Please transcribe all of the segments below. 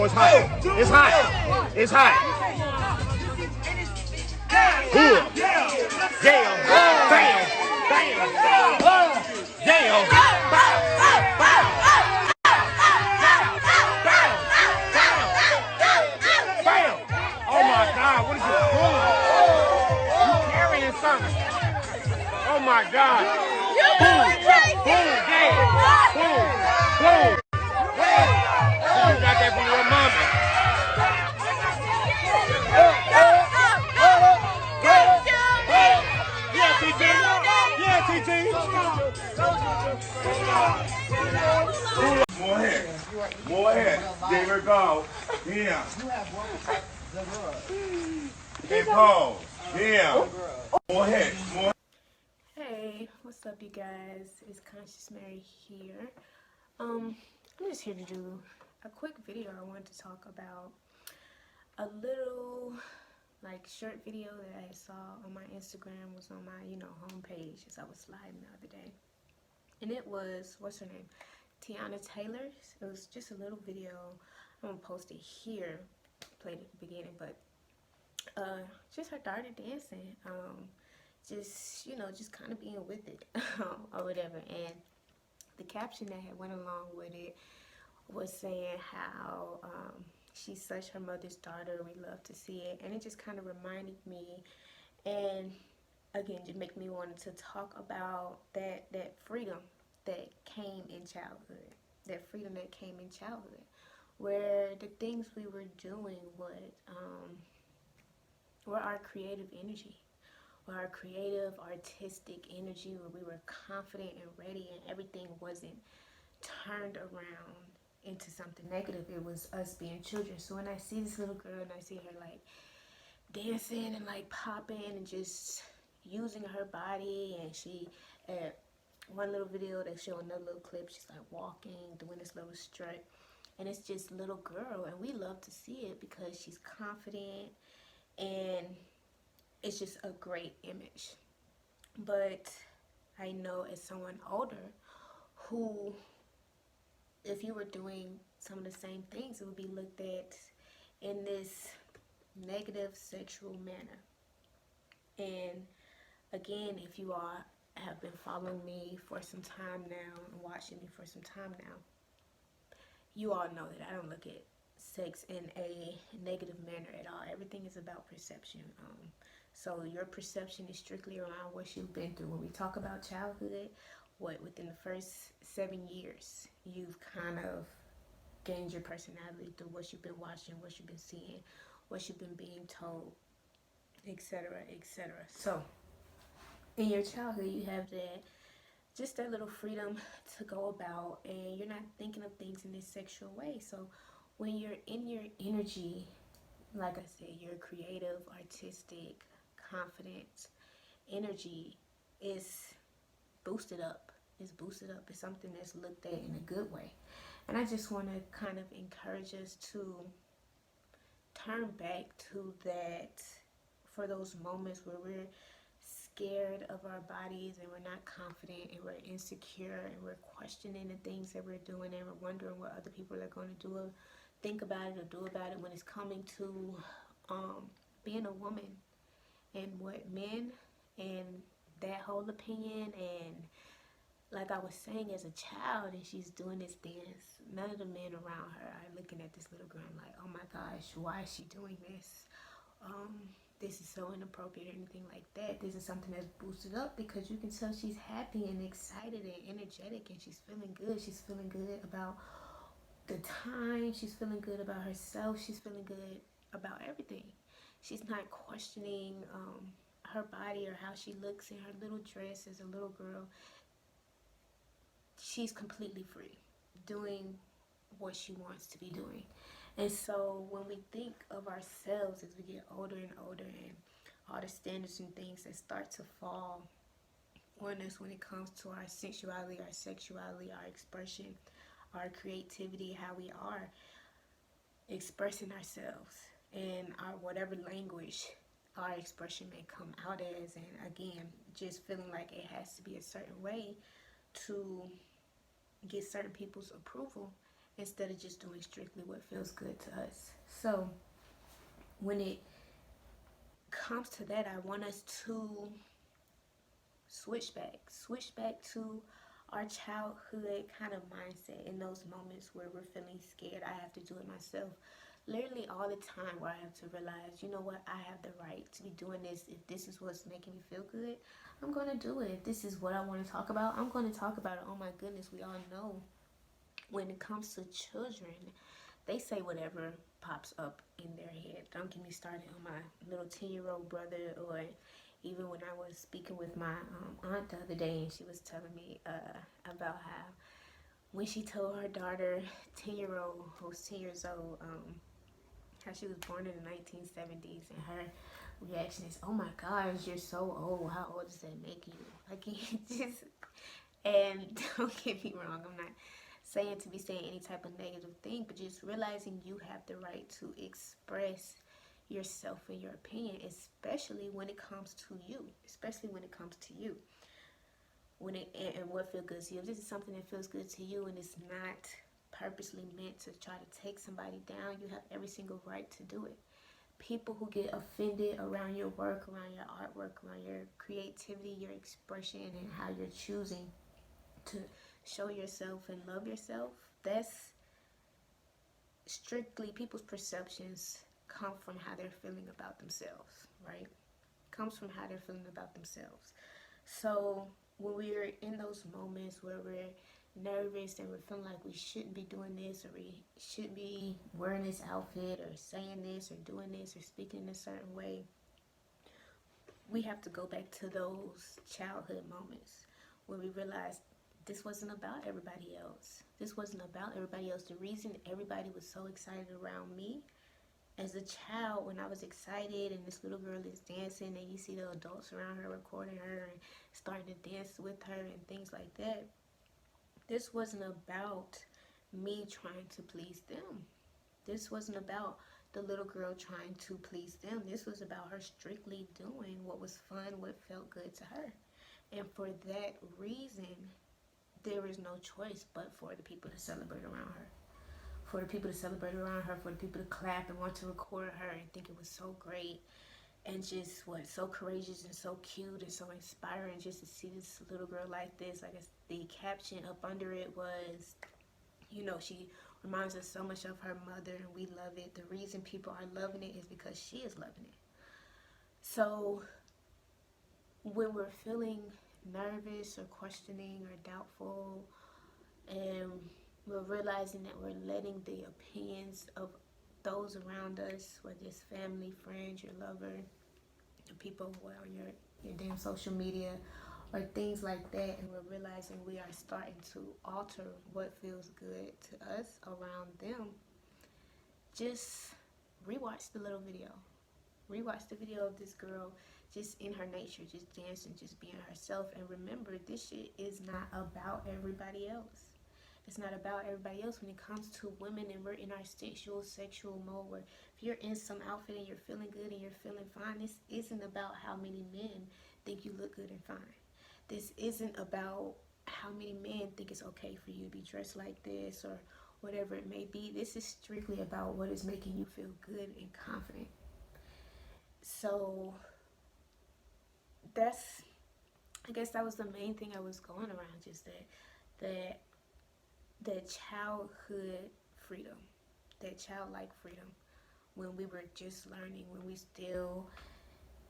Oh, it's hot. It's hot. It's hot. Damn. Damn. Bam. Bam. Damn. Bam. Oh my God, what is you doing? You carrying something. Oh my God. Boom. Boom. Damn. Boom. Boom. You got that from your mama. Yeah, TT. Yeah, TT. More head. More head. There we go. Yeah. And pause. Yeah. More head. More. Hey, what's up, you guys? It's Conscious Mary here. I'm just here to do a quick video. I wanted to talk about a little short video that I saw on my Instagram, was on my homepage as I was sliding the other day, and it was, what's her name, Tiana Taylor's. It was just a little video. I'm gonna post it here, played at the beginning, but just her daughter dancing, just kind of being with it or whatever. And the caption that had went along with it was saying how she's such her mother's daughter. We love to see it. And it just kind of reminded me, and again, just make me want to talk about that freedom that came in childhood. That freedom that came in childhood, where the things we were doing were our creative energy. Our creative, artistic energy, where we were confident and ready, and everything wasn't turned around into something negative. It was us being children. So when I see this little girl and I see her dancing and popping and just using her body, and she at one little video they show another little clip, she's walking, doing this little strut, and it's just little girl, and we love to see it because she's confident, and it's just a great image. But I know as someone older who, if you were doing some of the same things, it would be looked at in this negative sexual manner. And again, if you all have been following me for some time now and watching me for some time now, you all know that I don't look at sex in a negative manner at all. Everything is about perception. So your perception is strictly around what you've been through. When we talk about childhood, within the first 7 years, you've kind of gained your personality through what you've been watching, what you've been seeing, what you've been being told, etc., etc. So in your childhood, you have just that little freedom to go about, and you're not thinking of things in this sexual way. So when you're in your energy, like I said, your creative, artistic, confident energy is boosted up. It's boosted up. It's something that's looked at in a good way. And I just want to kind of encourage us to turn back to that, for those moments where we're scared of our bodies and we're not confident and we're insecure and we're questioning the things that we're doing, and we're wondering what other people are going to do or think about it or do about it when it's coming to being a woman, and what men and that whole opinion. And like I was saying, as a child, and she's doing this dance, none of the men around her are looking at this little girl like, oh my gosh, why is she doing this? This is so inappropriate or anything like that. This is something that's boosted up because you can tell she's happy and excited and energetic, and she's feeling good. She's feeling good about the time. She's feeling good about herself. She's feeling good about everything. She's not questioning her body or how she looks in her little dress as a little girl. She's completely free, doing what she wants to be doing. And so when we think of ourselves as we get older and older, and all the standards and things that start to fall on us when it comes to our sensuality, our sexuality, our expression, our creativity, how we are expressing ourselves in our whatever language our expression may come out as, and again, just feeling like it has to be a certain way to get certain people's approval instead of just doing strictly what feels good to us. So when it comes to that, I want us to switch back to our childhood kind of mindset in those moments where we're feeling scared. I have to do it myself. Literally all the time where I have to realize, you know what, I have the right to be doing this. If this is what's making me feel good, I'm going to do it. If this is what I want to talk about, I'm going to talk about it. Oh my goodness, we all know when it comes to children, they say whatever pops up in their head. Don't get me started on my little 10-year-old brother, or even when I was speaking with my aunt the other day, and she was telling me about how when she told her daughter, 10-year-old, who's 10 years old, how she was born in the 1970s, and her reaction is, oh my gosh, you're so old. How old does that make you? Like, just, and don't get me wrong, I'm not saying to be saying any type of negative thing, but just realizing you have the right to express yourself and your opinion, especially when it comes to you, when it and what feels good to you. If this is something that feels good to you and it's not purposely meant to try to take somebody down, you have every single right to do it. People who get offended around your work, around your artwork, around your creativity, your expression, and how you're choosing to show yourself and love yourself, that's strictly people's perceptions come from how they're feeling about themselves, right? Comes from how they're feeling about themselves. So when we're in those moments where we're nervous and we're feeling like we shouldn't be doing this, or we shouldn't be wearing this outfit, or saying this, or doing this, or speaking in a certain way, we have to go back to those childhood moments where we realize this wasn't about everybody else. This wasn't about everybody else. The reason everybody was so excited around me as a child, when I was excited and this little girl is dancing and you see the adults around her recording her and starting to dance with her and things like that, this wasn't about me trying to please them. This wasn't about the little girl trying to please them. This was about her strictly doing what was fun, what felt good to her. And for that reason, there is no choice but for the people to celebrate around her. For the people to celebrate around her, for the people to clap and want to record her and think it was so great and just so courageous and so cute and so inspiring just to see this little girl like this. Like, the caption up under it was, you know, she reminds us so much of her mother and we love it. The reason people are loving it is because she is loving it. So when we're feeling nervous or questioning or doubtful, and we're realizing that we're letting the opinions of those around us, whether it's family, friends, your lover, the people on your damn social media, or things like that, and we're realizing we are starting to alter what feels good to us around them, just rewatch the little video. Rewatch the video of this girl just in her nature, just dancing, just being herself, and remember, this shit is not about everybody else. It's not about everybody else when it comes to women, and we're in our sexual mode where if you're in some outfit and you're feeling good and you're feeling fine, this isn't about how many men think you look good and fine. This isn't about how many men think it's okay for you to be dressed like this or whatever it may be. This is strictly about what is making you feel good and confident. So I guess that was the main thing I was going around, just that childhood freedom, that childlike freedom, when we were just learning, when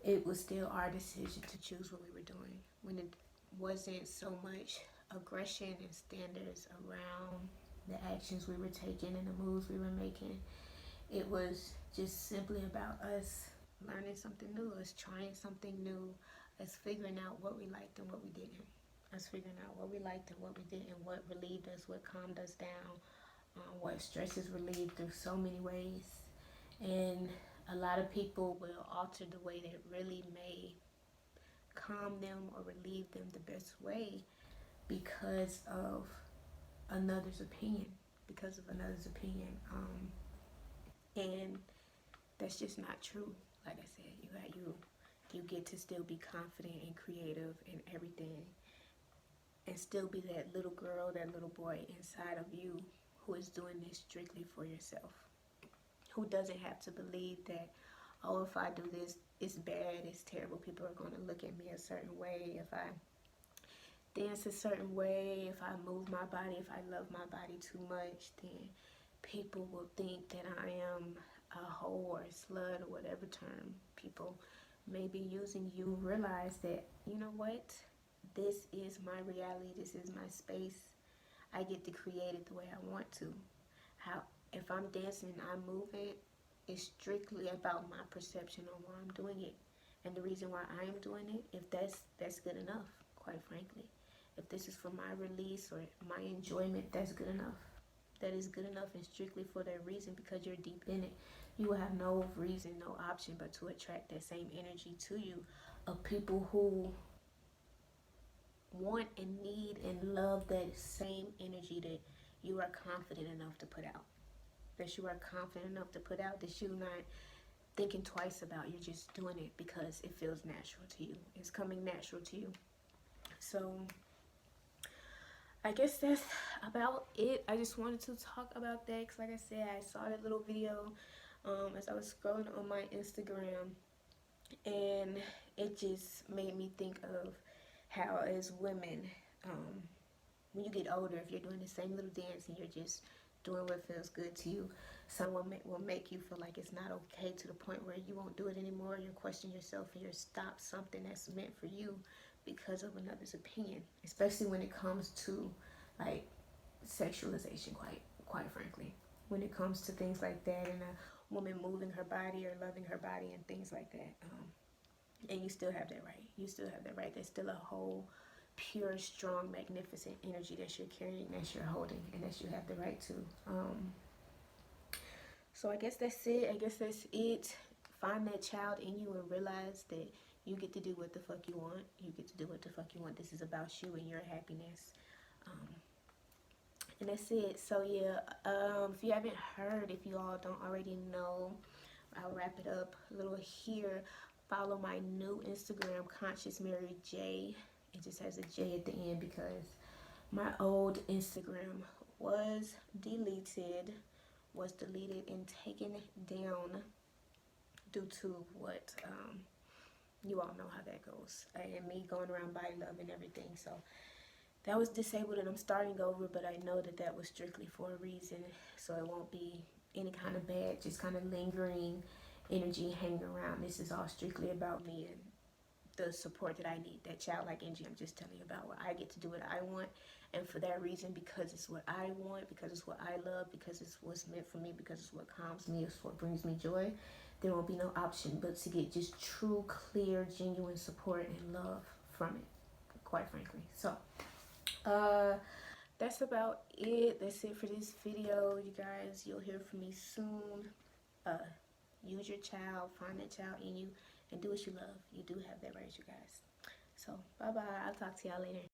it was still our decision to choose what we were doing, when it wasn't so much aggression and standards around the actions we were taking and the moves we were making. It was just simply about us learning something new, us trying something new, us figuring out what we liked and what we didn't. Us figuring out what we liked and what we didn't, what relieved us, what calmed us down, what stress is relieved through so many ways. And a lot of people will alter the way that really may calm them or relieve them the best way because of another's opinion. And that's just not true. Like I said, you get to still be confident and creative in everything, and still be that little girl, that little boy inside of you who is doing this strictly for yourself, who doesn't have to believe that, oh, if I do this, it's bad, it's terrible, people are going to look at me a certain way, if I dance a certain way, if I move my body, if I love my body too much, then people will think that I am a hoe or a slut or whatever term people may be using. You realize that, you know what, this is my reality, this is my space, I get to create it the way I want to. How, if I'm dancing and I move it, it's strictly about my perception on why I'm doing it and the reason why I am doing it. If that's good enough, quite frankly. If this is for my release or my enjoyment, that's good enough. That is good enough, and strictly for that reason, because you're deep in it. You will have no reason, no option but to attract that same energy to you of people who want and need and love that same energy that you are confident enough to put out. That you are confident enough to put out, that you're not thinking twice about. You're just doing it because it feels natural to you. It's coming natural to you. So I guess that's about it. I just wanted to talk about that because, like I said, I saw that little video as I was scrolling on my Instagram, and it just made me think of how, as women, when you get older, if you're doing the same little dance and you're just doing what feels good to you, someone will make you feel like it's not okay, to the point where you won't do it anymore. You'll question yourself and you'll stop something that's meant for you because of another's opinion, especially when it comes to like sexualization, quite frankly. When it comes to things like that, and a woman moving her body or loving her body and things like that, and you still have that right. You still have that right. There's still a whole pure, strong, magnificent energy that you're carrying, that you're holding, and that you have the right to. So I guess that's it. Find that child in you and realize that you get to do what the fuck you want. You get to do what the fuck you want. This is about you and your happiness. And that's it. So yeah, if you haven't heard, if you all don't already know, I'll wrap it up a little here. Follow my new Instagram, Conscious Mary J. It just has a J at the end because my old Instagram was deleted and taken down due to what, you all know how that goes, and me going around body love and everything. So that was disabled and I'm starting over, but I know that that was strictly for a reason, so it won't be any kind of bad, just kind of lingering energy hanging around. This is all strictly about me and the support that I need, that childlike energy I'm just telling you about, where I get to do what I want, and for that reason, because it's what I want, because it's what I love, because it's what's meant for me, because it's what calms me, it's what brings me joy, there will be no option but to get just true, clear, genuine support and love from it, quite frankly. So that's about it. That's it for this video, you guys. You'll hear from me soon. Use your child, find that child in you, and do what you love. You do have that right, you guys. So bye bye. I'll talk to y'all later.